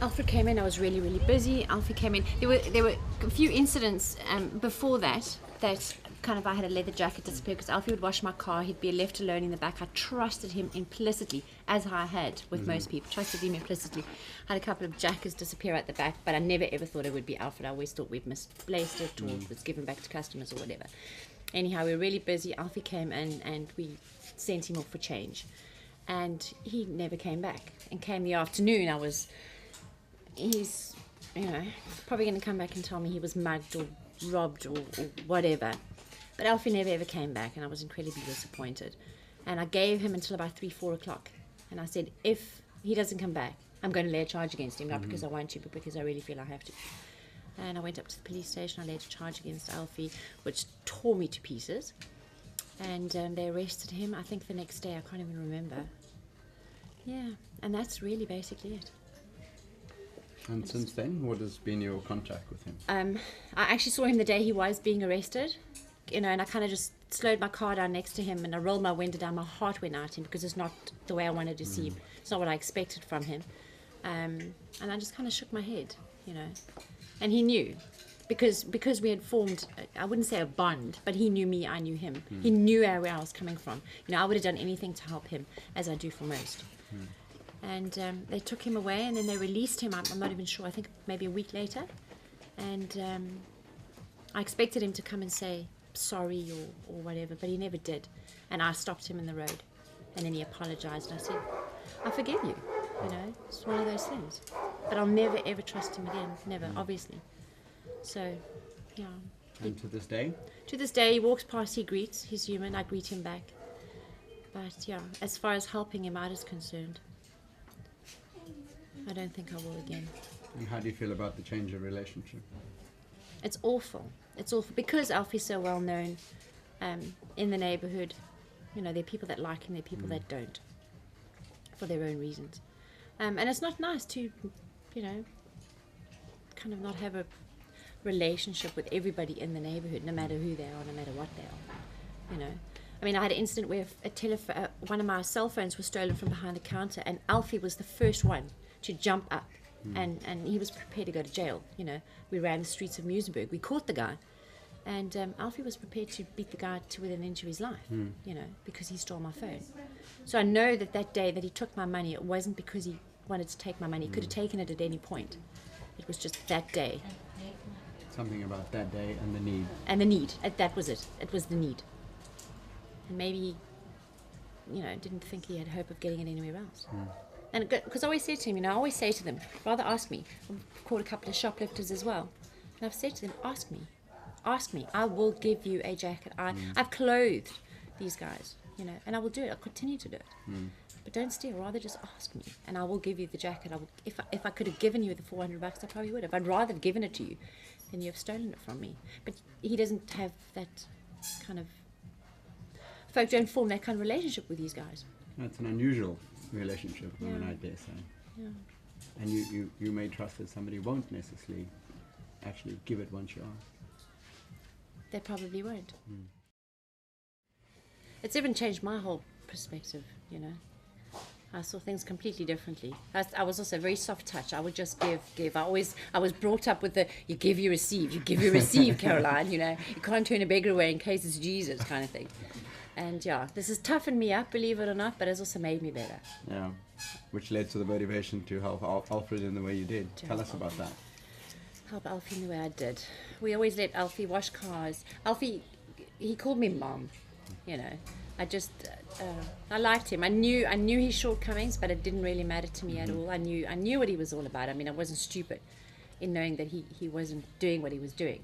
Alfred came in. I was really, really busy. Alfred came in. There were a few incidents before that kind of I had a leather jacket disappear because Alfie would wash my car. He'd be left alone in the back. I trusted him implicitly, as I had with most people. Trusted him implicitly. I had a couple of jackets disappear at the back, but I never ever thought it would be Alfred. I always thought we'd misplaced it or it was given back to customers or whatever. Anyhow, we were really busy. Alfie came in and we sent him off for change. And he never came back. And came the afternoon, he's probably going to come back and tell me he was mugged or robbed or whatever. But Alfie never ever came back, and I was incredibly disappointed. And I gave him until about 3-4 o'clock. And I said, if he doesn't come back, I'm going to lay a charge against him, not because I want to, but because I really feel I have to. And I went up to the police station. I laid a charge against Alfie, which tore me to pieces. And they arrested him, I think the next day. I can't even remember. Yeah, and that's really basically it. And since then, what has been your contact with him? I actually saw him the day he was being arrested, and I kind of just slowed my car down next to him and I rolled my window down. My heart went out to him because it's not the way I wanted to see him. It's not what I expected from him. And I just kind of shook my head, And he knew, because we had formed, I wouldn't say a bond, but he knew me, I knew him. He knew where I was coming from. I would have done anything to help him, as I do for most. And they took him away and then they released him. I'm not even sure, I think maybe a week later. And I expected him to come and say sorry or whatever, but he never did. And I stopped him in the road and then he apologized and I said, I forgive you, it's one of those things. But I'll never ever trust him again, never, obviously. So, yeah. And to this day? To this day, he walks past, he greets, he's human, I greet him back. But yeah, as far as helping him out is concerned, I don't think I will again. And how do you feel about the change of relationship? It's awful. It's awful because Alfie's so well known in the neighborhood. There are people that like him, there are people that don't, for their own reasons. And it's not nice to, kind of not have a relationship with everybody in the neighborhood, no matter who they are, no matter what they are. I mean, I had an incident where one of my cell phones was stolen from behind the counter, and Alfie was the first one to jump up, and he was prepared to go to jail. We ran the streets of Muizenberg. We caught the guy, and Alfie was prepared to beat the guy to within an inch of his life, because he stole my phone. So I know that day that he took my money, it wasn't because he wanted to take my money. He could have taken it at any point. It was just that day. Something about that day and the need. And the need. That was it. It was the need. And maybe he, didn't think he had hope of getting it anywhere else. And because I always say to him, I always say to them, rather ask me. I've caught a couple of shoplifters as well. And I've said to them, ask me. Ask me. I will give you a jacket. I've clothed these guys, and I will do it. I'll continue to do it. But don't steal. Rather just ask me, and I will give you the jacket. I will, if I could have given you the $400, I probably would have. I'd rather have given it to you than you have stolen it from me. But he doesn't have that kind of... Folk don't form that kind of relationship with these guys. That's an unusual relationship, I dare say. Yeah. And you may trust that somebody won't necessarily actually give it once you ask. They probably won't. It's even changed my whole perspective, I saw things completely differently. I was also very soft touch. I would just give. I was brought up with the you give, you receive. You give, you receive, Caroline. You can't turn a beggar away in case it's Jesus kind of thing. And this has toughened me up, believe it or not, but it's also made me better. Yeah, which led to the motivation to help Alfred in the way you did. Tell us about that. Help Alfie in the way I did. We always let Alfie wash cars. Alfie, he called me Mom, I just, I liked him. I knew his shortcomings, but it didn't really matter to me at all. I knew what he was all about. I mean, I wasn't stupid in knowing that he wasn't doing what he was doing.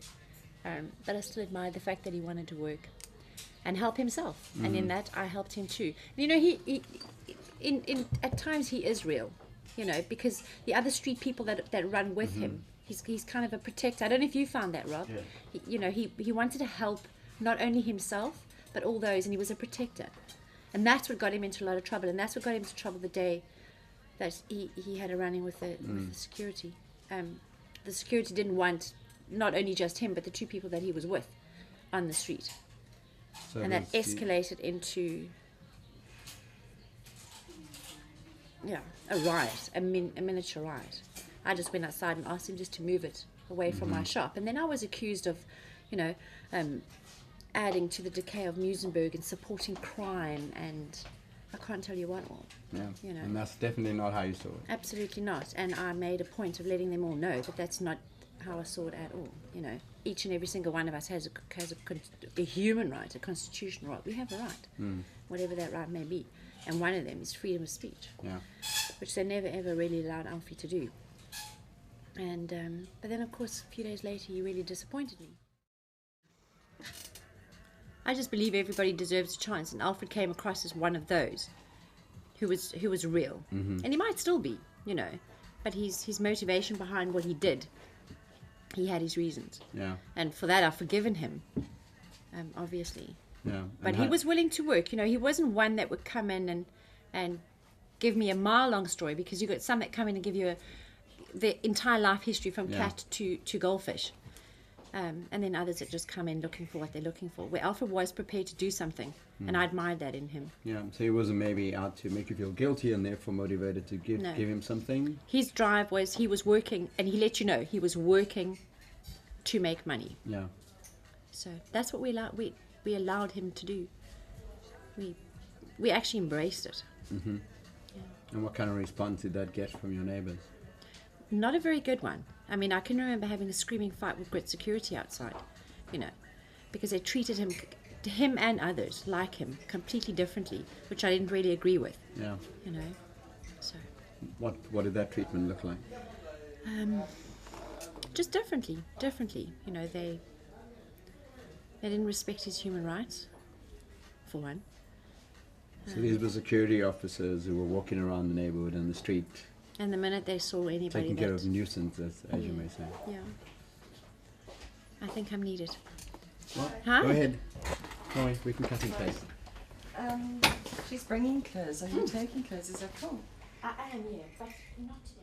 But I still admired the fact that he wanted to work and help himself. And in that, I helped him too. He at times he is real, because the other street people that run with him, he's kind of a protector. I don't know if you found that, Rob. Yeah. He wanted to help not only himself, but all those, and he was a protector. And that's what got him into a lot of trouble, and that's what got him into trouble the day that he had a run-in with the security. The security didn't want not only just him, but the two people that he was with on the street. So and that escalated into a riot, a miniature riot. I just went outside and asked him just to move it away from my shop. And then I was accused of, you know, adding to the decay of Musenberg and supporting crime, and I can't tell you what all. Yeah. You know. And that's definitely not how you saw it. Absolutely not. And I made a point of letting them all know that that's not how I saw it at all. You know, each and every single one of us has a human right, a constitutional right. We have a right, whatever that right may be. And one of them is freedom of speech, which they never ever really allowed Alfie to do. And but then, of course, a few days later, he really disappointed me. I just believe everybody deserves a chance, and Alfred came across as one of those who was real, and he might still be, you know, but his motivation behind what he did, he had his reasons, and for that I've forgiven him, obviously. But he was willing to work. You know, he wasn't one that would come in and give me a mile-long story, because you got some that come in and give you the entire life history from cat to goldfish. And then others that just come in looking for what they're looking for. Where Alfred was prepared to do something, and I admired that in him. Yeah, so he wasn't maybe out to make you feel guilty and therefore motivated to give him something? His drive was, he was working, and he let you know, he was working to make money. Yeah. So that's what we allowed him to do. We actually embraced it. Yeah. And what kind of response did that get from your neighbors? Not a very good one. I mean, I can remember having a screaming fight with grid security outside, you know, because they treated him and others like him completely differently, which I didn't really agree with. Yeah. You know, so. What did that treatment look like? Just differently. You know, they didn't respect his human rights, for one. So these were security officers who were walking around the neighborhood and the street. And the minute they saw anybody taking care of nuisances, as you may say. Yeah. I think I'm needed. Well, Huh? Go ahead. Go away, we can cut in place. She's bringing clothes. Are you taking clothes? Is that cool? I am, yeah, but not today.